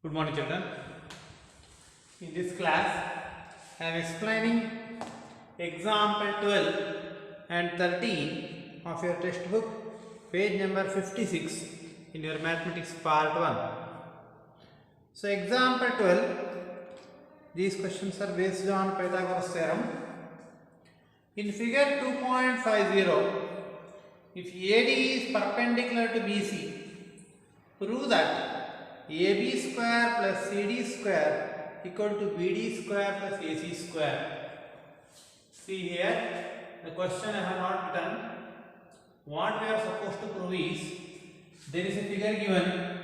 Good morning, children. In this class, I am explaining example 12 and 13 of your textbook, page number 56 in your mathematics part 1. So, example 12, these questions are based on Pythagoras theorem. In figure 2.50, if AD is perpendicular to BC, prove that AB square plus CD square equal to BD square plus AC square. See here, the question I have not written. What we are supposed to prove is, there is a figure given,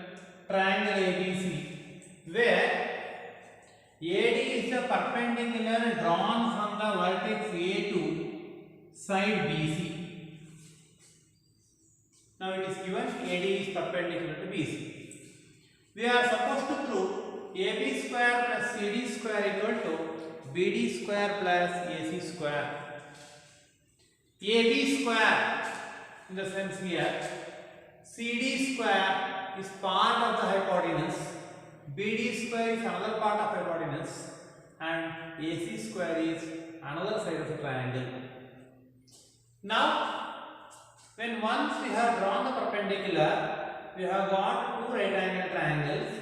triangle ABC, where AD is the perpendicular drawn from the vertex A to side BC. Now it is given AD is perpendicular to BC. We are supposed to prove AB square plus CD square equal to BD square plus AC square. AB square in the sense here, CD square is part of the hypotenuse, BD square is another part of hypotenuse, and AC square is another side of the triangle. Now, when once we have drawn the perpendicular, we have got two right angle triangles.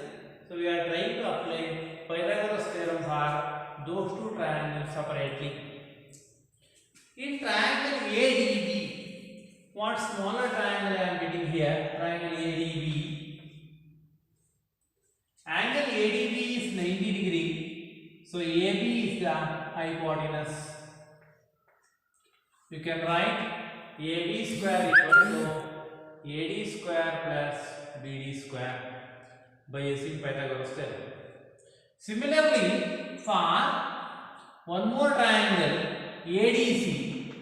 So we are trying to apply Pythagoras theorem for those two triangles separately. In triangle ADB, what smaller triangle I am getting here? Triangle ADB. Angle ADB is 90 degree. So AB is the hypotenuse. You can write AB square equal to AD square plus BD square by using Pythagoras theorem. Similarly, for one more triangle ADC,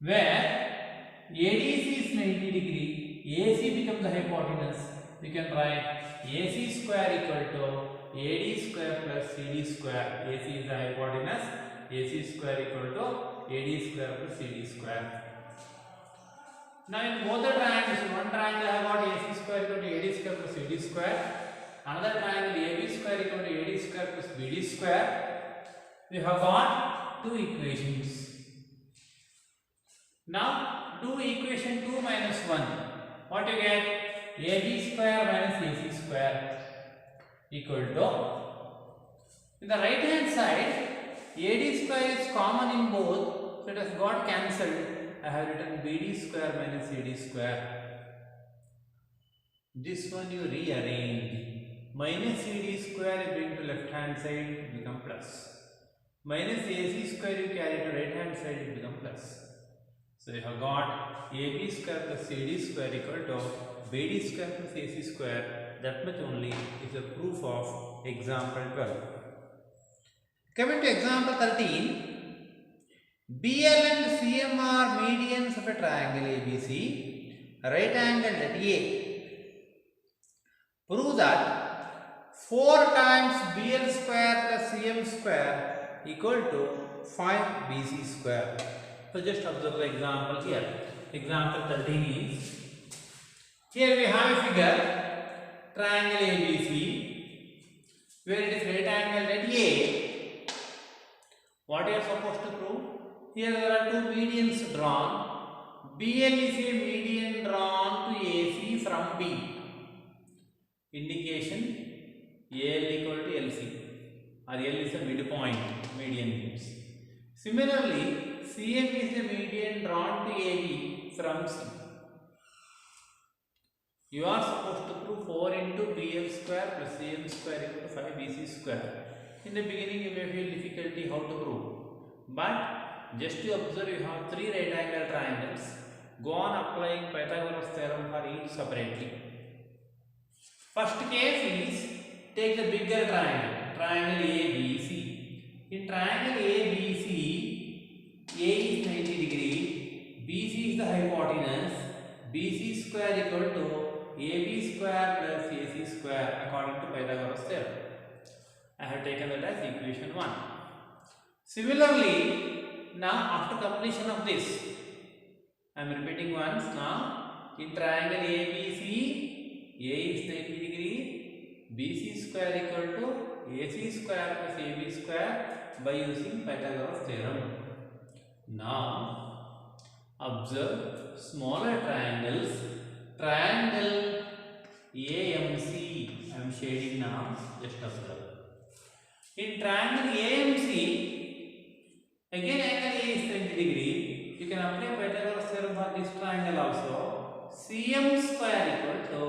where ADC is 90 degree, AC becomes the hypotenuse, we can write AC square equal to AD square plus CD square. AC is the hypotenuse, AC square equal to AD square plus CD square. Now in both the triangles, one triangle I have got AC square equal to AD square plus CD square, another triangle AB square equal to AD square plus BD square. We have got two equations. Now do equation 2 minus 1. What you get? AB square minus AC square equal to, in the right hand side, AD square is common in both, so it has got cancelled. I have written BD square minus CD square. This one you rearrange. Minus CD square you bring to left hand side, it become plus. Minus AC square you carry to right hand side, it become plus. So you have got AB square plus CD square equal to BD square plus AC square. That much only is a proof of example 12. Coming to example 13. BL and CM are medians of a triangle ABC, right angled at A. Prove that 4 times BL square plus CM square equal to 5 BC square. So just observe the example here. Example 13 is, here we have a figure, triangle ABC, where it is right angled at A. What you are supposed to prove? Here there are two medians drawn. BL is a median drawn to AC from B. Indication AL equal to LC, or L is a midpoint, median means. Similarly, CM is a median drawn to AB from C. You are supposed to prove 4 into BL square plus CM square equal to 5 BC square. In the beginning you may feel difficulty how to prove, but just to observe, you have 3 right angle triangles. Go on applying Pythagoras theorem for each separately. First case is, take the bigger triangle, triangle ABC. In triangle ABC, A is 90 degree, BC is the hypotenuse, BC square equal to AB square plus AC square according to Pythagoras theorem. I have taken that as equation 1. Similarly, now after completion of this, I am repeating once now, in triangle ABC, A is 90 degree, BC square equal to AC square plus AB square by using Pythagoras theorem. Now observe smaller triangles. Triangle AMC, I am shading now, just observe. In triangle AMC, again angle A is 20 degree. You can apply Pythagoras theorem for this triangle also. CM square equal to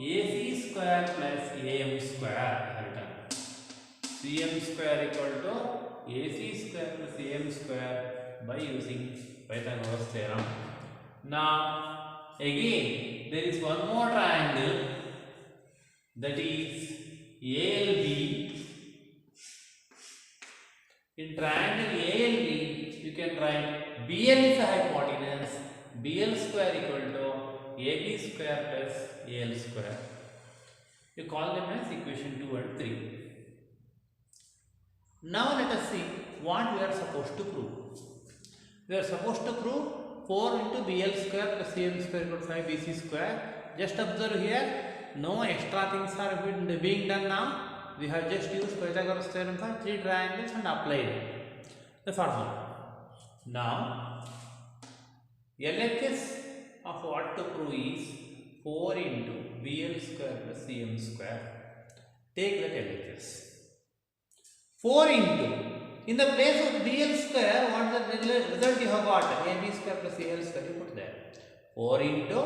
AC square plus AM square. CM square equal to AC square plus AM square by using Pythagoras theorem. Now again there is one more triangle, that is ALB. In triangle ALB, you can write BL is a hypotenuse, BL square equal to AB square plus AL square. You call them as equation 2 and 3. Now let us see what we are supposed to prove. We are supposed to prove 4 into BL square plus AM square equal to 5 BC square. Just observe here, no extra things are being done now. We have just used Pythagoras theorem for 3 triangles and applied the formula. Now LHS of what to prove is 4 into BL square plus CM square. Take that LHS. 4 into, in the place of BL square, what is the result you have got? AB square plus AL square, you put there. 4 into,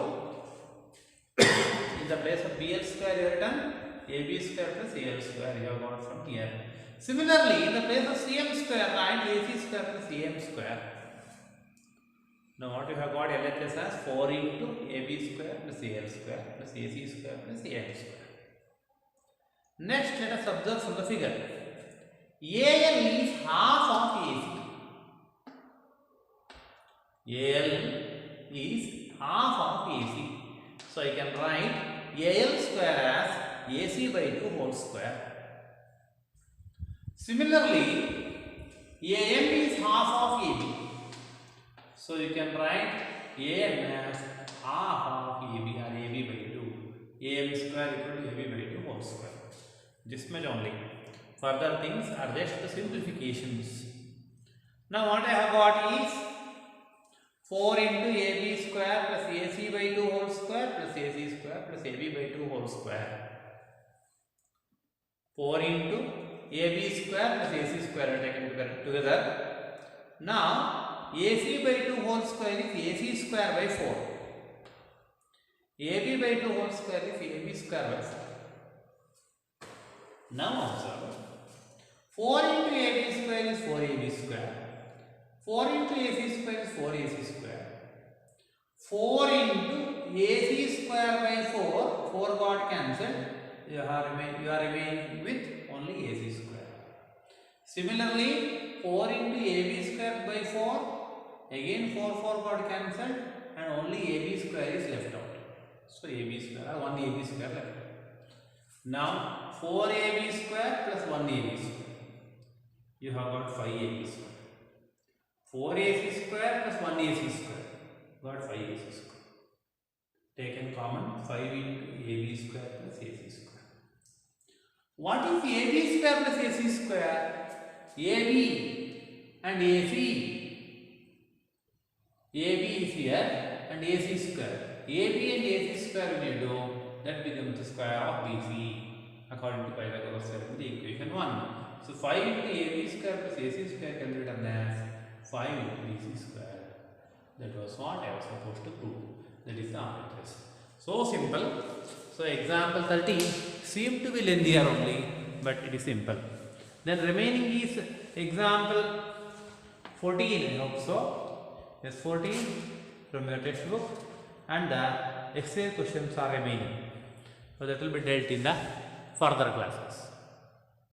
in the place of BL square you have written AB square plus AL square, you have got from here. Similarly, in the place of CM square, write AC square plus AM square. Now what you have got LHS as 4 into AB square plus AL square plus AC square plus AM square. Next, let us observe from the figure. AL is half of AC. AL is half of AC. So I can write AL square as AC by 2 whole square. Similarly, AM is half of AB. So you can write AM as half of AB or AB by 2. AM square equal to AB by 2 whole square. This much only. Further things are just the simplifications. Now what I have got is 4 into AB square plus AC by 2 whole square plus AC square plus AB by 2 whole square. 4 into AB square plus AC square are taken together. Now AC by 2 whole square is AC square by 4. AB by 2 whole square is AB square by 4. Now observe. 4 into AB square is 4AB square. 4 into AC square is 4AC square. 4 into AC square by 4, 4 got cancelled. You are remaining with only AC square. Similarly, 4 into AB square by 4, again 4 got cancelled and only AB square is left out. So AB square, 1 AB square left out. Now 4AB square plus 1 AB square. You have got 5AB square. 4AC square plus 1 AC square. Got 5 AC square. Taken common, 5 into AB square plus AC square. What is AB square plus AC square? AB and AC. AB is here and AC square. AB and AC square when you do, that becomes the square of BC according to Pythagoras theorem in the equation 1. So 5 into AB square plus AC square can be written as 5 into BC square. That was what I was supposed to prove. That is the RHS. So simple. So example 13 seemed to be lengthier only, but it is simple. Then remaining is example 14, I hope so. Yes, 14 from your textbook, and the exercise questions are remaining. So that will be dealt in the further classes.